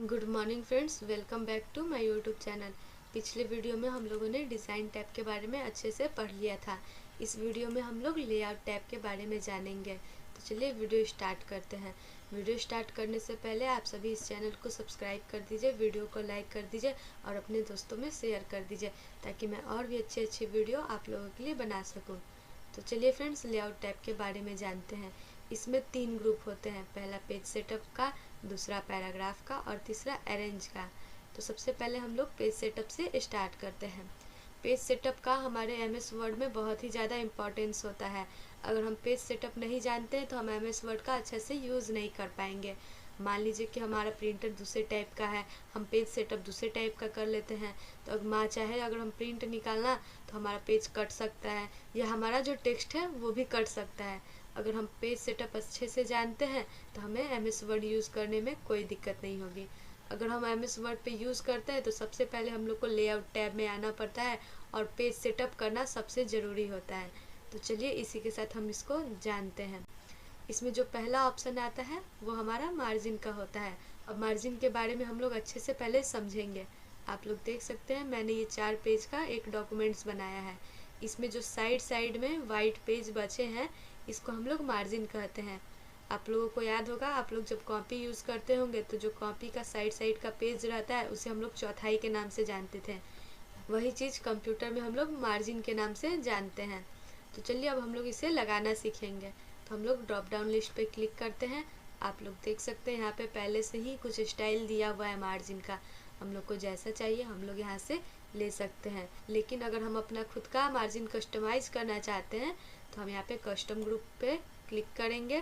Good morning friends, welcome back to my YouTube channel. पिछले video में हम लोगों ने डिज़ाइन टैब के बारे में अच्छे से पढ़ लिया था। इस वीडियो में हम लोग लेआउट टैब के बारे में जानेंगे। तो चलिए वीडियो स्टार्ट करते हैं। वीडियो स्टार्ट करने से पहले आप सभी इस चैनल को सब्सक्राइब कर दीजिए, वीडियो को लाइक कर दीजिए और अपने दोस्तों में शेयर कर दीजिए ताकि मैं और भी अच्छी अच्छी वीडियो आप लोगों के लिए बना सकूँ। तो चलिए फ्रेंड्स, लेआउट टैब के बारे में जानते हैं। इसमें 3 ग्रुप होते हैं, पहला पेज सेटअप का, दूसरा पैराग्राफ का और तीसरा अरेंज का। तो सबसे पहले हम लोग पेज सेटअप से स्टार्ट करते हैं। पेज सेटअप का हमारे एमएस वर्ड में बहुत ही ज़्यादा इम्पोर्टेंस होता है। अगर हम पेज सेटअप नहीं जानते हैं तो हम एमएस वर्ड का अच्छे से यूज़ नहीं कर पाएंगे। मान लीजिए कि हमारा प्रिंटर दूसरे टाइप का है, हम पेज सेटअप दूसरे टाइप का कर लेते हैं, तो अगर हम प्रिंट निकालना तो हमारा पेज कट सकता है या हमारा जो टेक्स्ट है वो भी कट सकता है। अगर हम पेज सेटअप अच्छे से जानते हैं तो हमें एमएस वर्ड यूज़ करने में कोई दिक्कत नहीं होगी। अगर हम एमएस वर्ड पे यूज़ करते हैं तो सबसे पहले हम लोग को लेआउट टैब में आना पड़ता है और पेज सेटअप करना सबसे ज़रूरी होता है। तो चलिए इसी के साथ हम इसको जानते हैं। इसमें जो पहला ऑप्शन आता है वो हमारा मार्जिन का होता है। अब मार्जिन के बारे में हम लोग अच्छे से पहले समझेंगे। आप लोग देख सकते हैं मैंने ये 4 पेज का एक डॉक्यूमेंट्स बनाया है। इसमें जो साइड साइड में वाइट पेज बचे हैं इसको हम लोग मार्जिन कहते हैं। आप लोगों को याद होगा, आप लोग जब कॉपी यूज़ करते होंगे तो जो कॉपी का साइड साइड का पेज रहता है उसे हम लोग चौथाई के नाम से जानते थे। वही चीज़ कंप्यूटर में हम लोग मार्जिन के नाम से जानते हैं। तो चलिए अब हम लोग इसे लगाना सीखेंगे। तो हम लोग ड्रॉप डाउन लिस्ट पे क्लिक करते हैं। आप लोग देख सकते हैं यहाँ पे पहले से ही कुछ स्टाइल दिया हुआ है मार्जिन का। हम लोग को जैसा चाहिए हम लोग यहाँ से ले सकते हैं। लेकिन अगर हम अपना खुद का मार्जिन कस्टमाइज़ करना चाहते हैं तो हम यहाँ पे कस्टम ग्रुप पे क्लिक करेंगे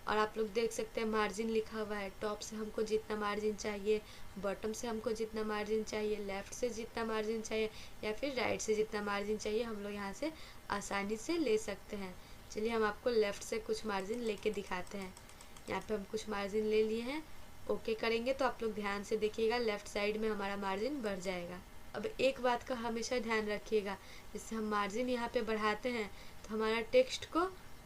और आप लोग देख सकते हैं मार्जिन लिखा हुआ है। टॉप से हमको जितना मार्जिन चाहिए, बॉटम से हमको जितना मार्जिन चाहिए, लेफ़्ट से जितना मार्जिन चाहिए या फिर राइट से जितना मार्जिन चाहिए हम लोग यहाँ से आसानी से ले सकते हैं। चलिए हम आपको लेफ़्ट से कुछ मार्जिन लेके दिखाते हैं। यहाँ पे हम कुछ मार्जिन ले लिए हैं। ओके करेंगे तो आप लोग ध्यान से देखिएगा, लेफ़्ट साइड में हमारा मार्जिन बढ़ जाएगा। अब एक बात का हमेशा ध्यान रखिएगा, जैसे हम मार्जिन यहाँ पे बढ़ाते हैं तो हमारा टेक्स्ट को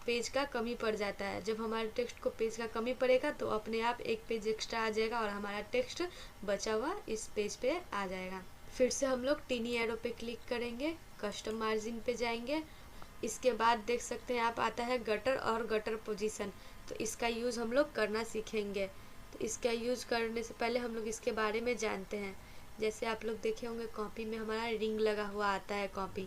पेज का कमी पड़ जाता है। जब हमारे टेक्स्ट को पेज का कमी पड़ेगा तो अपने आप एक पेज एक्स्ट्रा आ जाएगा और हमारा टेक्स्ट बचा हुआ इस पेज पे आ जाएगा। फिर से हम लोग टीनी एरो पे क्लिक करेंगे, कस्टम मार्जिन पे जाएंगे। इसके बाद देख सकते हैं आप आता है गटर और गटर पोजीशन। तो इसका यूज़ हम लोग करना सीखेंगे। तो इसका यूज़ करने से पहले हम लोग इसके बारे में जानते हैं। जैसे आप लोग देखे होंगे कॉपी में हमारा रिंग लगा हुआ आता है कॉपी,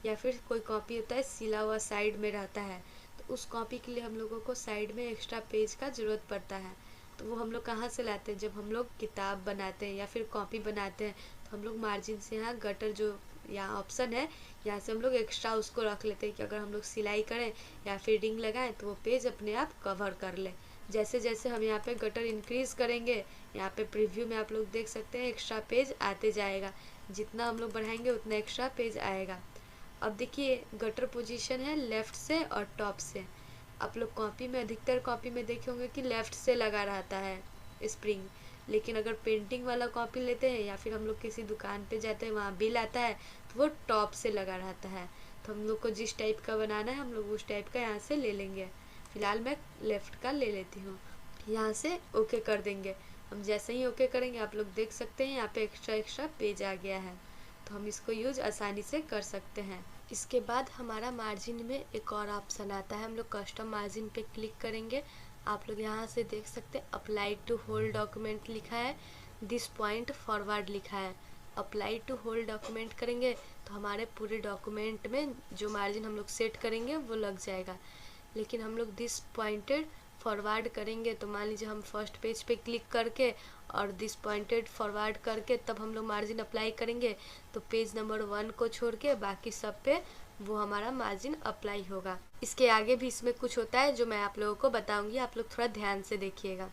या फिर कोई कॉपी होता है सिला हुआ साइड में रहता है। तो उस कॉपी के लिए हम लोगों को साइड में एक्स्ट्रा पेज का ज़रूरत पड़ता है। तो वो हम लोग कहाँ से लाते हैं? जब हम लोग किताब बनाते हैं या फिर कॉपी बनाते हैं तो हम लोग मार्जिन से यहाँ गटर जो यहाँ ऑप्शन है यहाँ से हम लोग एक्स्ट्रा उसको रख लेते हैं कि अगर हम लोग सिलाई करें या फिर रिंग लगाएं तो वो पेज अपने आप कवर कर ले। जैसे जैसे हम यहाँ पे गटर इंक्रीज़ करेंगे, यहाँ पे प्रीव्यू में आप लोग देख सकते हैं एक्स्ट्रा पेज आते जाएगा। जितना हम लोग बढ़ाएंगे उतना एक्स्ट्रा पेज आएगा। अब देखिए गटर पोजीशन है लेफ़्ट से और टॉप से। आप लोग कॉपी में अधिकतर कॉपी में देखे होंगे कि लेफ़्ट से लगा रहता है स्प्रिंग, लेकिन अगर पेंटिंग वाला कॉपी लेते हैं या फिर हम लोग किसी दुकान पे जाते हैं वहाँ बिल आता है तो वो टॉप से लगा रहता है। तो हम लोग को जिस टाइप का बनाना है हम लोग उस टाइप का यहाँ से ले लेंगे। फ़िलहाल मैं लेफ़्ट का ले लेती हूँ। यहाँ से ओके कर देंगे। हम जैसे ही ओके करेंगे आप लोग देख सकते हैं यहाँ पे एक्स्ट्रा पेज आ गया है। तो हम इसको यूज आसानी से कर सकते हैं। इसके बाद हमारा मार्जिन में एक और ऑप्शन आता है, हम लोग कस्टम मार्जिन पे क्लिक करेंगे। आप लोग यहाँ से देख सकते हैं अप्लाई टू होल डॉक्यूमेंट लिखा है, दिस पॉइंट फॉरवर्ड लिखा है। अप्लाई टू होल डॉक्यूमेंट करेंगे तो हमारे पूरे डॉक्यूमेंट में जो मार्जिन हम लोग सेट करेंगे वो लग जाएगा। लेकिन हम लोग दिस पॉइंटेड फॉरवर्ड करेंगे तो मान लीजिए हम फर्स्ट पेज पे क्लिक करके और दिस पॉइंटेड फॉरवर्ड करके तब हम लोग मार्जिन अप्लाई करेंगे तो पेज नंबर 1 को छोड़ के बाकी सब पे वो हमारा मार्जिन अप्लाई होगा। इसके आगे भी इसमें कुछ होता है जो मैं आप लोगों को बताऊंगी, आप लोग थोड़ा ध्यान से देखिएगा।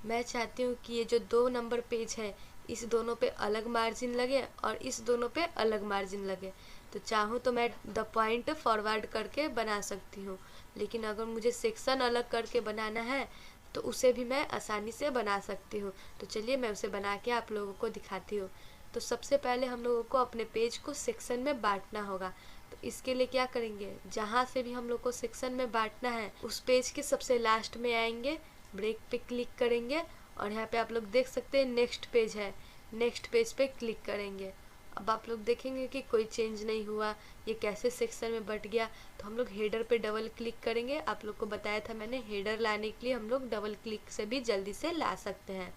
मैं चाहती हूँ कि ये जो 2 नंबर पेज है इस दोनों पे अलग मार्जिन लगे और इस दोनों पे अलग मार्जिन लगे। तो चाहूँ तो मैं द पॉइंट फॉरवर्ड करके बना सकती हूँ, लेकिन अगर मुझे सेक्शन अलग करके बनाना है तो उसे भी मैं आसानी से बना सकती हूँ। तो चलिए मैं उसे बना के आप लोगों को दिखाती हूँ। तो सबसे पहले हम लोगों को अपने पेज को सेक्शन में बांटना होगा। तो इसके लिए क्या करेंगे, जहाँ से भी हम लोग को सेक्शन में बांटना है उस पेज के सबसे लास्ट में आएंगे, ब्रेक पे क्लिक करेंगे और यहाँ पे आप लोग देख सकते हैं नेक्स्ट पेज है, नेक्स्ट पेज पे क्लिक करेंगे। अब आप लोग देखेंगे कि कोई चेंज नहीं हुआ, ये कैसे सेक्शन में बट गया। तो हम लोग हेडर पे डबल क्लिक करेंगे। आप लोग को बताया था मैंने, हेडर लाने के लिए हम लोग डबल क्लिक से भी जल्दी से ला सकते हैं।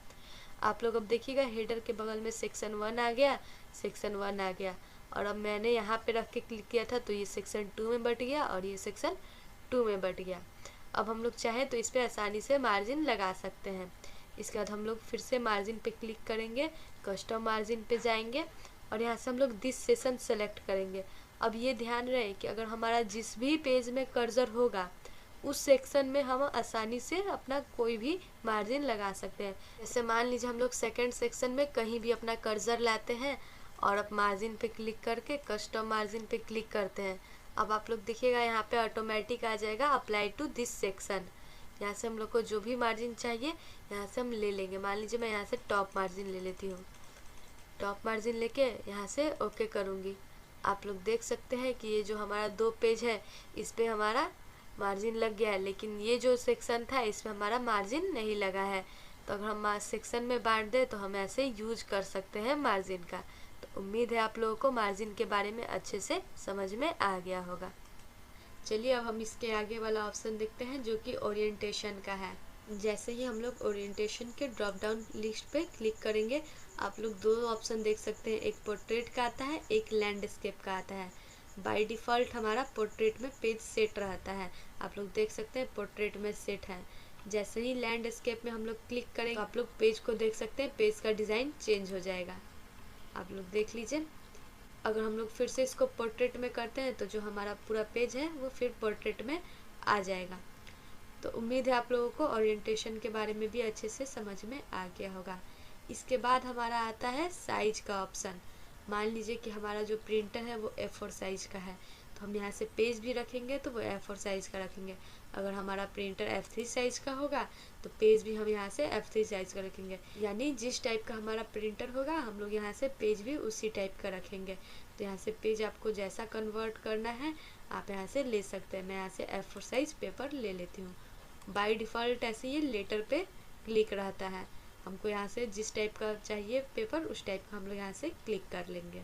आप लोग अब देखिएगा हेडर के बगल में सेक्शन 1 आ गया, सेक्शन 1 आ गया। और अब मैंने यहाँ पे रख के क्लिक किया था तो ये सेक्शन 2 में बट गया और ये सेक्शन 2 में बट गया। अब हम लोग चाहें तो इस पर आसानी से मार्जिन लगा सकते हैं। इसके बाद हम लोग फिर से मार्जिन पे क्लिक करेंगे, कस्टम मार्जिन पे जाएंगे और यहाँ से हम लोग दिस सेशन सेलेक्ट करेंगे। अब ये ध्यान रहे कि अगर हमारा जिस भी पेज में कर्सर होगा उस सेक्शन में हम आसानी से अपना कोई भी मार्जिन लगा सकते हैं। जैसे मान लीजिए हम लोग सेकंड सेक्शन में कहीं भी अपना कर्सर लाते हैं और अब मार्जिन पे क्लिक करके कस्टम मार्जिन पे क्लिक करते हैं। अब आप लोग देखिएगा यहाँ पे ऑटोमेटिक आ जाएगा अप्लाई टू दिस सेक्शन। यहाँ से हम लोग को जो भी मार्जिन चाहिए यहाँ से हम ले लेंगे। मान लीजिए मैं यहाँ से टॉप मार्जिन ले लेती हूँ, टॉप मार्जिन लेके यहाँ से ओके करूँगी। आप लोग देख सकते हैं कि ये जो हमारा 2 पेज है इस पे हमारा मार्जिन लग गया है, लेकिन ये जो सेक्शन था इसमें हमारा मार्जिन नहीं लगा है। तो अगर हम सेक्शन में बांट दें तो हम ऐसे यूज कर सकते हैं मार्जिन का। तो उम्मीद है आप लोगों को मार्जिन के बारे में अच्छे से समझ में आ गया होगा। चलिए अब हम इसके आगे वाला ऑप्शन देखते हैं जो कि ओरिएंटेशन का है। जैसे ही हम लोग ओरिएंटेशन के ड्रॉप डाउन लिस्ट पे क्लिक करेंगे आप लोग 2 ऑप्शन देख सकते हैं, एक पोर्ट्रेट का आता है, एक लैंडस्केप का आता है। बाय डिफ़ॉल्ट हमारा पोर्ट्रेट में पेज सेट रहता है, आप लोग देख सकते हैं पोर्ट्रेट में सेट है। जैसे ही लैंडस्केप में हम लोग क्लिक करेंगे तो आप लोग पेज को देख सकते हैं, पेज का डिज़ाइन चेंज हो जाएगा। आप लोग देख लीजिए। अगर हम लोग फिर से इसको पोर्ट्रेट में करते हैं तो जो हमारा पूरा पेज है वो फिर पोर्ट्रेट में आ जाएगा। तो उम्मीद है आप लोगों को ओरिएंटेशन के बारे में भी अच्छे से समझ में आ गया होगा। इसके बाद हमारा आता है साइज का ऑप्शन। मान लीजिए कि हमारा जो प्रिंटर है वो A4 साइज का है, तो हम यहाँ से पेज भी रखेंगे तो वो A4 साइज का रखेंगे। अगर हमारा प्रिंटर F3 साइज का होगा तो पेज भी हम यहाँ से F3 साइज का रखेंगे। यानी जिस टाइप का हमारा प्रिंटर होगा हम लोग यहाँ से पेज भी उसी टाइप का रखेंगे। तो यहाँ से पेज आपको जैसा कन्वर्ट करना है आप यहाँ से ले सकते हैं। मैं यहाँ से A4 साइज पेपर ले लेती हूँ। बाय डिफ़ॉल्ट ऐसे ये लेटर पे क्लिक रहता है, हमको यहाँ से जिस टाइप का चाहिए पेपर उस टाइप का हम लोग यहाँ से क्लिक कर लेंगे।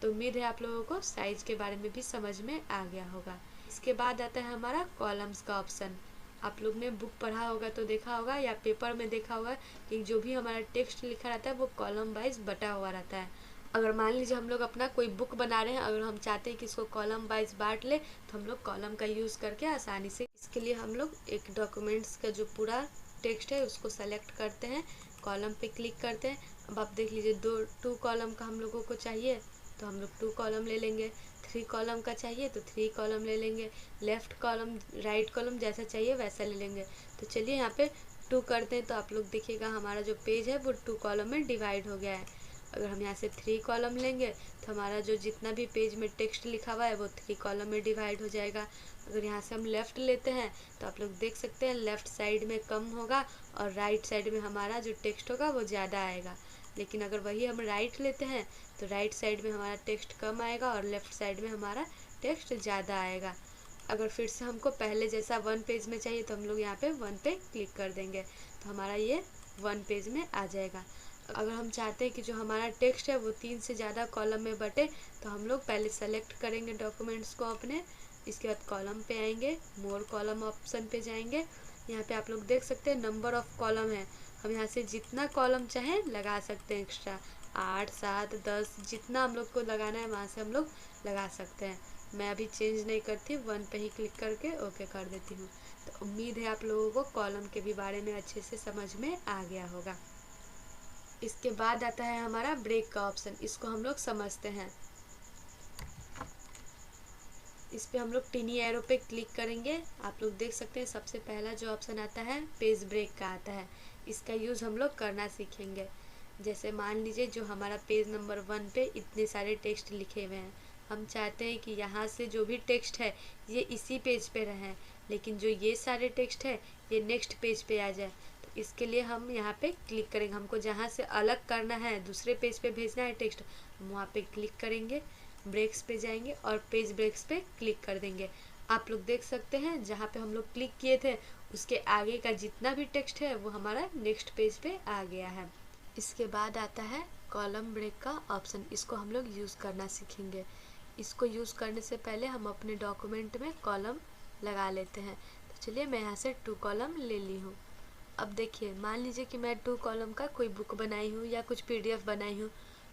तो उम्मीद है आप लोगों को साइज के बारे में भी समझ में आ गया होगा। इसके बाद आता है हमारा कॉलम्स का ऑप्शन। आप लोग ने बुक पढ़ा होगा तो देखा होगा या पेपर में देखा होगा कि जो भी हमारा टेक्स्ट लिखा रहता है वो कॉलम वाइज बटा हुआ रहता है। अगर मान लीजिए हम लोग अपना कोई बुक बना रहे हैं, अगर हम चाहते हैं कि इसको कॉलम वाइज बांट ले तो हम लोग कॉलम का यूज़ करके आसानी से, इसके लिए हम लोग एक डॉक्यूमेंट्स का जो पूरा टेक्स्ट है उसको सेलेक्ट करते हैं, कॉलम पे क्लिक करते हैं। अब आप देख लीजिए 2 कॉलम का हम लोगों को चाहिए तो हम लोग 2 कॉलम ले लेंगे, 3 कॉलम का चाहिए तो 3 कॉलम ले लेंगे, लेफ़्ट कॉलम राइट कॉलम जैसा चाहिए वैसा ले लेंगे। तो चलिए यहाँ पे 2 करते हैं तो आप लोग देखिएगा हमारा जो पेज है वो 2 कॉलम में डिवाइड हो गया है। अगर हम यहाँ से 3 कॉलम लेंगे तो हमारा जो जितना भी पेज में टेक्स्ट लिखा हुआ है वो 3 कॉलम में डिवाइड हो जाएगा। अगर यहाँ से हम लेफ़्ट लेते हैं तो आप लोग देख सकते हैं लेफ़्ट साइड में कम होगा और राइट साइड में हमारा जो टेक्स्ट होगा वो ज़्यादा आएगा। लेकिन अगर वही हम राइट लेते हैं तो राइट साइड में हमारा टेक्स्ट कम आएगा और लेफ़्ट साइड में हमारा टेक्स्ट ज़्यादा आएगा। अगर फिर से हमको पहले जैसा 1 पेज में चाहिए तो हम लोग यहाँ पे 1 पे क्लिक कर देंगे तो हमारा ये 1 पेज में आ जाएगा। अगर हम चाहते हैं कि जो हमारा टेक्स्ट है वो 3 से ज़्यादा कॉलम में बटे तो हम लोग पहले सेलेक्ट करेंगे डॉक्यूमेंट्स को अपने, इसके बाद कॉलम पे आएंगे, मोर कॉलम ऑप्शन पे जाएंगे। यहाँ पे आप लोग देख सकते हैं नंबर ऑफ़ कॉलम है, हम यहाँ से जितना कॉलम चाहें लगा सकते हैं एक्स्ट्रा, 8, 7, 10 जितना हम लोग को लगाना है वहाँ से हम लोग लगा सकते हैं। मैं अभी चेंज नहीं करती, 1 पे ही क्लिक करके ओके कर देती हूँ। तो उम्मीद है आप लोगों को कॉलम के भी बारे में अच्छे से समझ में आ गया होगा। इसके बाद आता है हमारा ब्रेक का ऑप्शन, इसको हम लोग समझते हैं। इस पे हम लोग टिनी एरो पे क्लिक करेंगे। आप लोग देख सकते हैं सबसे पहला जो ऑप्शन आता है पेज ब्रेक का आता है, इसका यूज़ हम लोग करना सीखेंगे। जैसे मान लीजिए जो हमारा पेज नंबर 1 पे इतने सारे टेक्स्ट लिखे हुए हैं, हम चाहते हैं कि यहाँ से जो भी टेक्स्ट है ये इसी पेज पे रहें, लेकिन जो ये सारे टेक्स्ट है ये नेक्स्ट पेज पे आ जाए। तो इसके लिए हम यहाँ पे क्लिक करेंगे, हमको जहाँ से अलग करना है दूसरे पेज पे भेजना है टेक्स्ट, हम वहाँ पे क्लिक करेंगे, ब्रेक्स पे जाएंगे और पेज ब्रेक्स पे क्लिक कर देंगे। आप लोग देख सकते हैं जहाँ पे हम लोग क्लिक किए थे उसके आगे का जितना भी टेक्स्ट है वो हमारा नेक्स्ट पेज पे आ गया है। इसके बाद आता है कॉलम ब्रेक का ऑप्शन। इसको हम लोग यूज़ करना सीखेंगे। इसको यूज़ करने से पहले हम अपने डॉक्यूमेंट में कॉलम लगा लेते हैं। तो चलिए मैं यहाँ से 2 कॉलम ले ली हूँ। अब देखिए, मान लीजिए कि मैं 2 कॉलम का कोई बुक बनाई हूँ या कुछ PDF बनाई हूँ।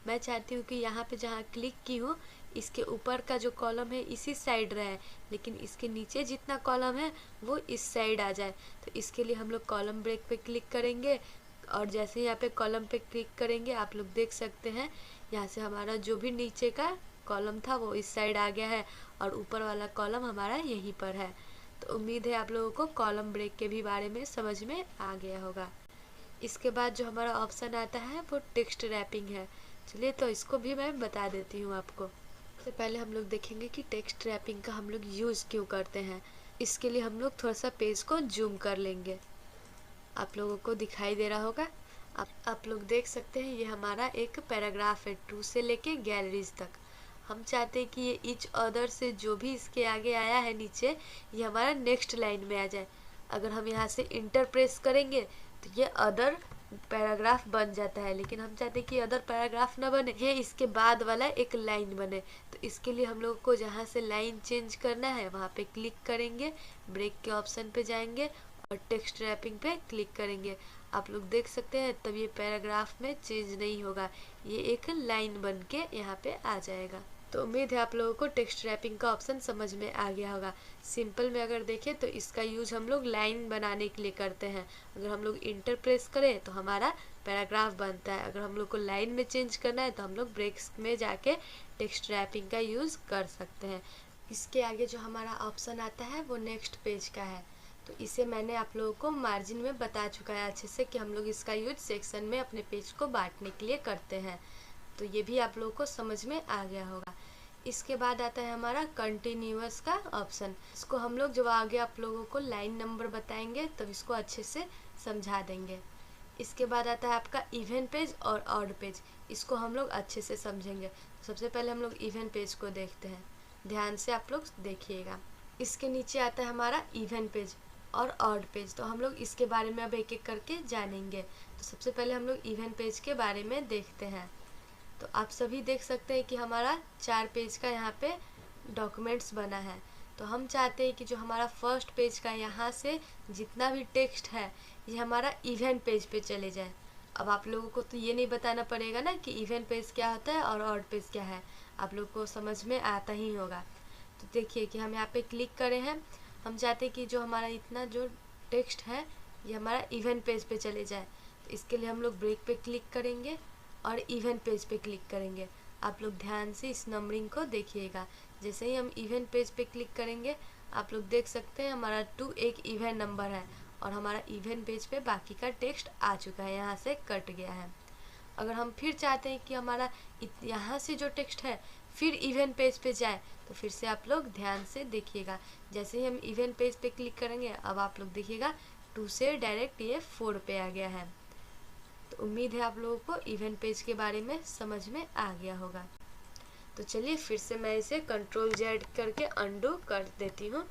मैं चाहती हूँ कि यहाँ पे जहाँ क्लिक की हूँ इसके ऊपर का जो कॉलम है इसी साइड रहे, लेकिन इसके नीचे जितना कॉलम है वो इस साइड आ जाए। तो इसके लिए हम लोग कॉलम ब्रेक पे क्लिक करेंगे और जैसे यहाँ पे कॉलम पे क्लिक करेंगे आप लोग देख सकते हैं यहाँ से हमारा जो भी नीचे का कॉलम था वो इस साइड आ गया है और ऊपर वाला कॉलम हमारा यहीं पर है। तो उम्मीद है आप लोगों को कॉलम ब्रेक के भी बारे में समझ में आ गया होगा। इसके बाद जो हमारा ऑप्शन आता है वो टेक्स्ट रैपिंग है। चलिए तो इसको भी मैं बता देती हूँ आपको। सबसे पहले हम लोग देखेंगे कि टेक्स्ट रैपिंग का हम लोग यूज़ क्यों करते हैं। इसके लिए हम लोग थोड़ा सा पेज को जूम कर लेंगे। आप लोगों को दिखाई दे रहा होगा। आप लोग देख सकते हैं ये हमारा एक पैराग्राफ है 2 से लेके गैलरीज तक। हम चाहते हैं कि ये ईच अदर से जो भी इसके आगे आया है नीचे ये हमारा नेक्स्ट लाइन में आ जाए। अगर हम यहाँ से इंटर प्रेस करेंगे तो ये अदर पैराग्राफ बन जाता है, लेकिन हम चाहते हैं कि अदर पैराग्राफ ना बने, ये इसके बाद वाला एक लाइन बने। तो इसके लिए हम लोग को जहाँ से लाइन चेंज करना है वहाँ पे क्लिक करेंगे, ब्रेक के ऑप्शन पे जाएंगे और टेक्स्ट रैपिंग पे क्लिक करेंगे। आप लोग देख सकते हैं तब ये पैराग्राफ में चेंज नहीं होगा, ये एक लाइन बन के यहाँ पे आ जाएगा। तो उम्मीद है आप लोगों को टेक्स्ट रैपिंग का ऑप्शन समझ में आ गया होगा। सिंपल में अगर देखें तो इसका यूज हम लोग लाइन बनाने के लिए करते हैं। अगर हम लोग इंटर प्रेस करें तो हमारा पैराग्राफ बनता है। अगर हम लोग को लाइन में चेंज करना है तो हम लोग ब्रेक्स में जाके टेक्स्ट रैपिंग का यूज़ कर सकते हैं। इसके आगे जो हमारा ऑप्शन आता है वो नेक्स्ट पेज का है। तो इसे मैंने आप लोगों को मार्जिन में बता चुका है अच्छे से कि हम लोग इसका यूज सेक्शन में अपने पेज को बांटने के लिए करते हैं। तो ये भी आप लोगों को समझ में आ गया होगा। इसके बाद आता है हमारा कंटिन्यूअस का ऑप्शन। इसको हम लोग जब आगे आप लोगों को लाइन नंबर बताएंगे तब इसको अच्छे से समझा देंगे। इसके बाद आता है आपका इवन पेज और ऑड पेज। इसको हम लोग अच्छे से समझेंगे। सबसे पहले हम लोग इवन पेज को देखते हैं, ध्यान से आप लोग देखिएगा। इसके नीचे आता है हमारा इवन पेज और ऑड पेज। तो हम लोग इसके बारे में अब एक एक करके जानेंगे। तो सबसे पहले हम लोग इवन पेज के बारे में देखते हैं। तो आप सभी देख सकते हैं कि हमारा 4 पेज का यहाँ पे डॉक्यूमेंट्स बना है। तो हम चाहते हैं कि जो हमारा फर्स्ट पेज का यहाँ से जितना भी टेक्स्ट है ये हमारा इवन पेज पे चले जाए। अब आप लोगों को तो ये नहीं बताना पड़ेगा ना कि इवन पेज क्या होता है और ऑड पेज क्या है, आप लोग को समझ में आता ही होगा। तो देखिए कि हम यहाँ पे क्लिक करे हैं, हम चाहते हैं कि जो हमारा इतना जो टेक्स्ट है ये हमारा इवन पेज पे चले जाए। तो इसके लिए हम लोग ब्रेक पे क्लिक करेंगे और इवन पेज पे क्लिक करेंगे। आप लोग ध्यान से इस नंबरिंग को देखिएगा। जैसे ही हम इवन पेज पे क्लिक करेंगे आप लोग देख सकते हैं हमारा 2 एक इवन नंबर है और हमारा इवन पेज पे बाकी का टेक्स्ट आ चुका है, यहाँ से कट गया है। अगर हम फिर चाहते हैं कि हमारा यहाँ से जो टेक्स्ट है फिर इवन पेज पे जाए तो फिर से आप लोग ध्यान से देखिएगा। जैसे ही हम इवन पेज पे क्लिक करेंगे अब आप लोग देखिएगा 2 से डायरेक्ट ये 4 पे आ गया है। तो उम्मीद है आप लोगों को इवन पेज के बारे में समझ में आ गया होगा। तो चलिए फिर से मैं इसे Ctrl Z करके अंडू कर देती हूँ।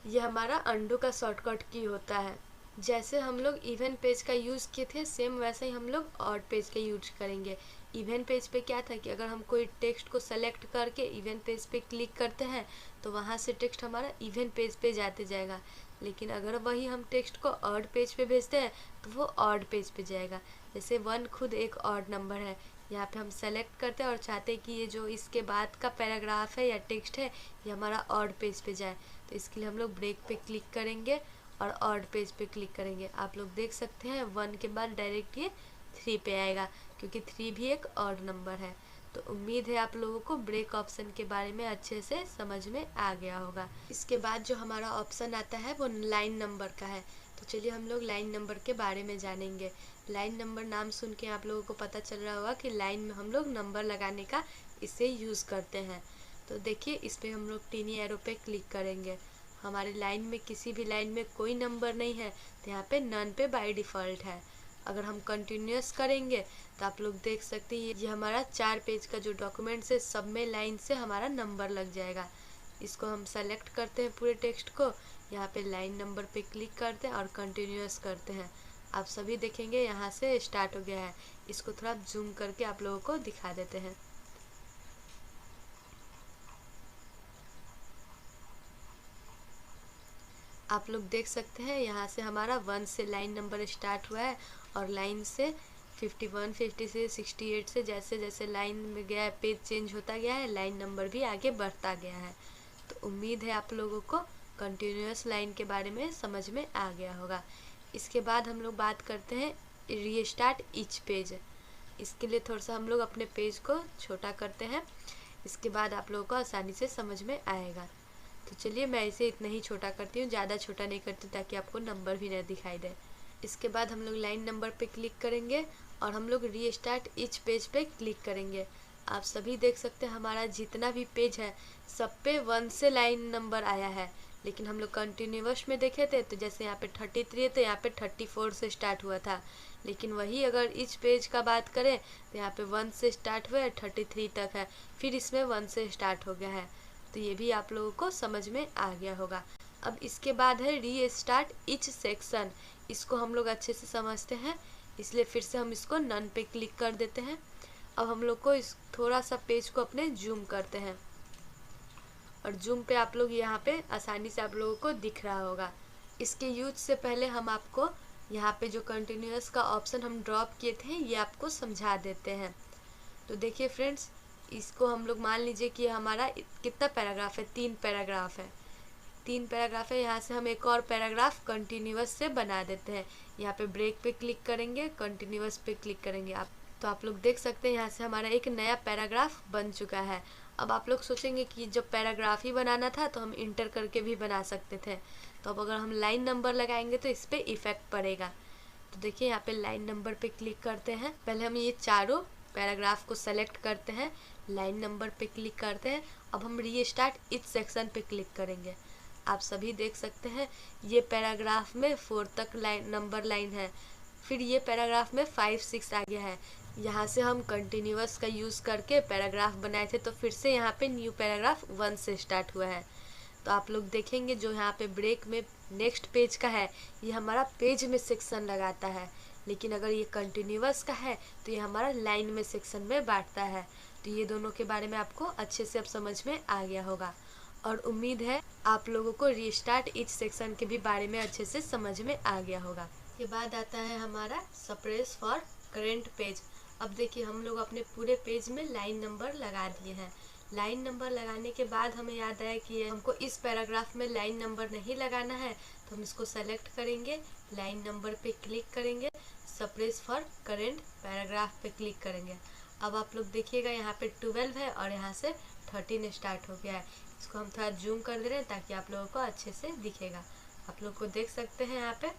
ये हमारा अंडू का शॉर्टकट की होता है। जैसे हम लोग इवन पेज का यूज़ किए थे सेम वैसे ही हम लोग ऑड पेज का यूज करेंगे। इवन पेज पे क्या था कि अगर हम कोई टेक्स्ट को सेलेक्ट करके इवन पेज पे क्लिक करते हैं तो वहाँ से टेक्स्ट हमारा इवन पेज पे जाते जाएगा, लेकिन अगर वही हम टेक्स्ट को ऑड पेज पे भेजते हैं तो वो ऑड पेज पे जाएगा। जैसे 1 खुद एक ऑड नंबर है, यहाँ पे हम सेलेक्ट करते हैं और चाहते हैं कि ये जो इसके बाद का पैराग्राफ है या टेक्स्ट है ये हमारा ऑड पेज पे जाए। तो इसके लिए हम लोग ब्रेक पे क्लिक करेंगे और ऑड पेज पे क्लिक करेंगे। आप लोग देख सकते हैं 1 के बाद डायरेक्ट ये 3 पे आएगा क्योंकि 3 भी एक ऑड नंबर है। तो उम्मीद है आप लोगों को ब्रेक ऑप्शन के बारे में अच्छे से समझ में आ गया होगा। इसके बाद जो हमारा ऑप्शन आता है वो लाइन नंबर का है। तो चलिए हम लोग लाइन नंबर के बारे में जानेंगे। लाइन नंबर नाम सुन के आप लोगों को पता चल रहा होगा कि लाइन में हम लोग नंबर लगाने का इसे यूज़ करते हैं। तो देखिए इस पर हम लोग टीनी एरो पे क्लिक करेंगे। हमारे लाइन में किसी भी लाइन में कोई नंबर नहीं है तो यहाँ पे नन पे बाय डिफ़ॉल्ट है। अगर हम कंटिन्यूअस करेंगे तो आप लोग देख सकते हैं ये हमारा 4 पेज का जो डॉक्यूमेंट है सब में लाइन से हमारा नंबर लग जाएगा। इसको हम सेलेक्ट करते हैं पूरे टेक्स्ट को, यहाँ पे लाइन नंबर पे क्लिक करते हैं और कंटिन्यूअस करते हैं। आप सभी देखेंगे यहाँ से स्टार्ट हो गया है। इसको थोड़ा जूम करके आप लोगों को दिखा देते हैं। आप लोग देख सकते हैं यहाँ से हमारा 1 से लाइन नंबर स्टार्ट हुआ है और लाइन से 51, 56, 68 से जैसे जैसे लाइन में गया है पेज चेंज होता गया है, लाइन नंबर भी आगे बढ़ता गया है। तो उम्मीद है आप लोगों को कंटिन्यूअस लाइन के बारे में समझ में आ गया होगा। इसके बाद हम लोग बात करते हैं रीस्टार्ट ईच पेज। इसके लिए थोड़ा सा हम लोग अपने पेज को छोटा करते हैं। इसके बाद आप लोगों को आसानी से समझ में आएगा। तो चलिए मैं इसे इतना ही छोटा करती हूँ, ज़्यादा छोटा नहीं करती ताकि आपको नंबर भी न दिखाई दे। इसके बाद हम लोग लाइन नंबर पे क्लिक करेंगे और हम लोग रीस्टार्ट ईच पेज पे क्लिक करेंगे। आप सभी देख सकते हैं हमारा जितना भी पेज है सब पे 1 से लाइन नंबर आया है। लेकिन हम लोग कंटिन्यूअस में देखे थे तो जैसे यहाँ पे 33 है तो यहाँ पे 34 से स्टार्ट हुआ था। लेकिन वही अगर इस पेज का बात करें तो यहाँ पे 1 से स्टार्ट हुआ है 33 तक है, फिर इसमें 1 से स्टार्ट हो गया है। तो ये भी आप लोगों को समझ में आ गया होगा। अब इसके बाद है रीस्टार्ट ईच सेक्शन। इसको हम लोग अच्छे से समझते हैं, इसलिए फिर से हम इसको नन पे क्लिक कर देते हैं। अब हम लोग को इस थोड़ा सा पेज को अपने जूम करते हैं और जूम पे आप लोग यहाँ पे आसानी से आप लोगों को दिख रहा होगा। इसके यूज से पहले हम आपको यहाँ पे जो कंटिन्यूअस का ऑप्शन हम ड्रॉप किए थे ये आपको समझा देते हैं। तो देखिए फ्रेंड्स, इसको हम लोग मान लीजिए कि हमारा कितना पैराग्राफ है, 3 पैराग्राफ है। 3 पैराग्राफ है, यहाँ से हम एक और पैराग्राफ कंटिन्यूअस से बना देते हैं। यहाँ पे ब्रेक पे क्लिक करेंगे, कंटिन्यूअस पे क्लिक करेंगे तो आप लोग देख सकते हैं यहाँ से हमारा एक नया पैराग्राफ बन चुका है। अब आप लोग सोचेंगे कि जब पैराग्राफ ही बनाना था तो हम इंटर करके भी बना सकते थे, तो अब अगर हम लाइन नंबर लगाएंगे तो इस पर इफेक्ट पड़ेगा। तो देखिए यहाँ पे लाइन नंबर पे क्लिक करते हैं। पहले हम ये चारों पैराग्राफ को सेलेक्ट करते हैं, लाइन नंबर पे क्लिक करते हैं। अब हम रीस्टार्ट ईच सेक्शन पे क्लिक करेंगे। आप सभी देख सकते हैं ये पैराग्राफ में 4 तक नंबर लाइन है, फिर ये पैराग्राफ में 5, 6 आ गया है। यहाँ से हम कंटिन्यूअस का यूज़ करके पैराग्राफ बनाए थे तो फिर से यहाँ पे न्यू पैराग्राफ 1 से स्टार्ट हुआ है। तो आप लोग देखेंगे जो यहाँ पे ब्रेक में नेक्स्ट पेज का है ये हमारा पेज में सेक्शन लगाता है, लेकिन अगर ये कंटिन्यूअस का है तो ये हमारा लाइन में सेक्शन में बांटता है। तो ये दोनों के बारे में आपको अच्छे से अब समझ में आ गया होगा और उम्मीद है आप लोगों को रीस्टार्ट ईच सेक्शन के भी बारे में अच्छे से समझ में आ गया होगा। के बाद आता है हमारा सप्रेस फॉर करेंट पेज। अब देखिए हम लोग अपने पूरे पेज में लाइन नंबर लगा दिए हैं। लाइन नंबर लगाने के बाद हमें याद आया कि हमको इस पैराग्राफ में लाइन नंबर नहीं लगाना है, तो हम इसको सेलेक्ट करेंगे, लाइन नंबर पे क्लिक करेंगे, सप्रेस फॉर करेंट पैराग्राफ पे क्लिक करेंगे। अब आप लोग देखिएगा यहाँ पे 12 है और यहाँ से 13 स्टार्ट हो गया है। इसको हम थोड़ा जूम कर दे रहे हैं ताकि आप लोगों को अच्छे से दिखेगा। आप लोग को देख सकते हैं यहाँ पे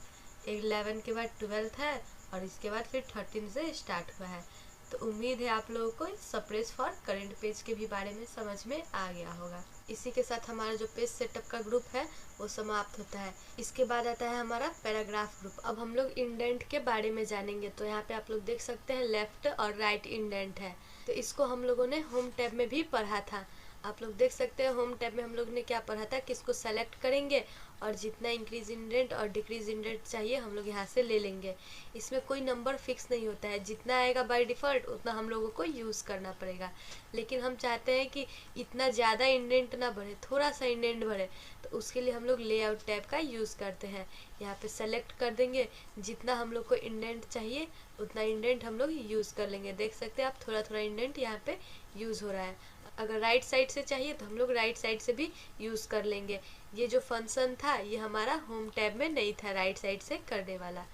11 के बाद 12 है और इसके बाद फिर 13 से स्टार्ट हुआ है। तो उम्मीद है आप लोगों को सप्रेस फॉर करेंट पेज के भी बारे में समझ में आ गया होगा। इसी के साथ हमारा जो पेज सेटअप का ग्रुप है वो समाप्त होता है। इसके बाद आता है हमारा पैराग्राफ ग्रुप। अब हम लोग इंडेंट के बारे में जानेंगे। तो यहाँ पे आप लोग देख सकते हैं लेफ्ट और राइट इंडेंट है। तो इसको हम लोगों ने होम टैब में भी पढ़ा था। आप लोग देख सकते हैं होम टैब में हम लोग ने क्या पढ़ा था कि इसको सेलेक्ट करेंगे और जितना इंक्रीज इंडेंट और डिक्रीज इंडेंट चाहिए हम लोग यहाँ से ले लेंगे। इसमें कोई नंबर फिक्स नहीं होता है, जितना आएगा बाय डिफ़ॉल्ट उतना हम लोगों को यूज़ करना पड़ेगा। लेकिन हम चाहते हैं कि इतना ज़्यादा इंडेंट ना बढ़े, थोड़ा सा इंडेंट बढ़े, तो उसके लिए हम लोग लेआउट टैब का यूज़ करते हैं। यहाँ पे सेलेक्ट कर देंगे, जितना हम लोग को इंडेंट चाहिए उतना इंडेंट हम लोग यूज़ कर लेंगे। देख सकते हैं आप थोड़ा थोड़ा इंडेंट यहाँ पे यूज़ हो रहा है। अगर राइट साइड से चाहिए तो हम लोग राइट साइड से भी यूज़ कर लेंगे। ये जो फंक्शन था ये हमारा होम टैब में नहीं था राइट साइड से करने वाला।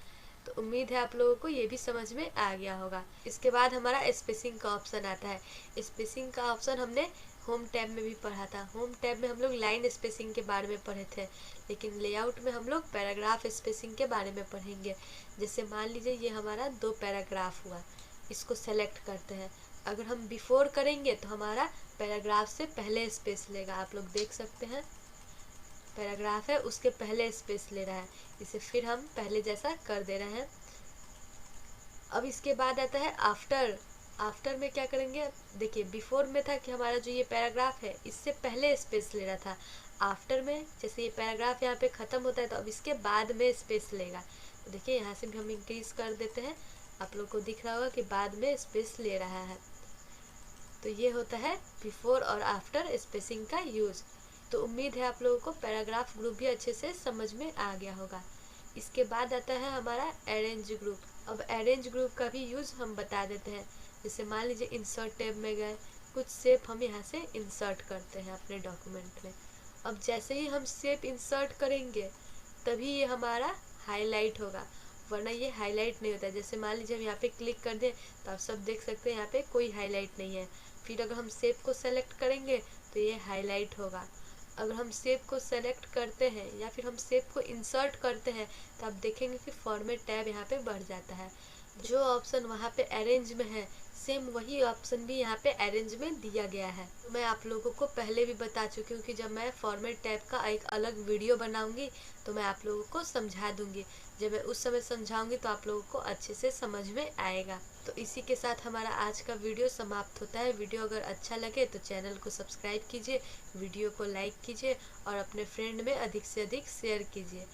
तो उम्मीद है आप लोगों को ये भी समझ में आ गया होगा। इसके बाद हमारा स्पेसिंग का ऑप्शन आता है। स्पेसिंग का ऑप्शन हमने होम टैब में भी पढ़ा था। होम टैब में हम लोग लाइन स्पेसिंग के बारे में पढ़े थे, लेकिन लेआउट में हम लोग पैराग्राफ स्पेसिंग के बारे में पढ़ेंगे। जैसे मान लीजिए ये हमारा 2 पैराग्राफ हुआ, इसको सेलेक्ट करते हैं। अगर हम बिफोर करेंगे तो हमारा पैराग्राफ से पहले स्पेस लेगा। आप लोग देख सकते हैं पैराग्राफ है उसके पहले स्पेस ले रहा है, इसे फिर हम पहले जैसा कर दे रहे हैं। अब इसके बाद आता है आफ्टर। आफ्टर में क्या करेंगे, देखिए बिफोर में था कि हमारा जो ये पैराग्राफ है इससे पहले स्पेस ले रहा था। आफ्टर में जैसे ये पैराग्राफ यहाँ पे ख़त्म होता है तो अब इसके बाद में स्पेस लेगा। तो देखिए यहाँ से भी हम इंक्रीज कर देते हैं, आप लोग को दिख रहा होगा कि बाद में स्पेस ले रहा है। तो ये होता है बिफोर और आफ्टर स्पेसिंग का यूज़। तो उम्मीद है आप लोगों को पैराग्राफ ग्रुप भी अच्छे से समझ में आ गया होगा। इसके बाद आता है हमारा अरेंज ग्रुप। अब अरेंज ग्रुप का भी यूज़ हम बता देते हैं। जैसे मान लीजिए इंसर्ट टैब में गए, कुछ शेप हम यहाँ से इंसर्ट करते हैं अपने डॉक्यूमेंट में। अब जैसे ही हम शेप इंसर्ट करेंगे तभी ये हमारा हाईलाइट होगा, वरना ये हाईलाइट नहीं होता है। जैसे मान लीजिए हम यहाँ पे क्लिक कर दें तो आप सब देख सकते हैं यहाँ पे कोई हाईलाइट नहीं है। फिर अगर हम शेप को सेलेक्ट करेंगे तो ये हाईलाइट होगा। अगर हम शेप को सेलेक्ट करते हैं या फिर हम शेप को इंसर्ट करते हैं तो आप देखेंगे कि फॉर्मेट टैब यहाँ पे बढ़ जाता है। जो ऑप्शन वहाँ पे अरेंज में है सेम वही ऑप्शन भी यहाँ पे अरेंज में दिया गया है। तो मैं आप लोगों को पहले भी बता चुकी हूँ कि जब मैं फॉर्मेट टैब का एक अलग वीडियो बनाऊंगी तो मैं आप लोगों को समझा दूंगी। जब मैं उस समय समझाऊंगी तो आप लोगों को अच्छे से समझ में आएगा। तो इसी के साथ हमारा आज का वीडियो समाप्त होता है। वीडियो अगर अच्छा लगे तो चैनल को सब्सक्राइब कीजिए, वीडियो को लाइक कीजिए और अपने फ्रेंड में अधिक से अधिक शेयर कीजिए।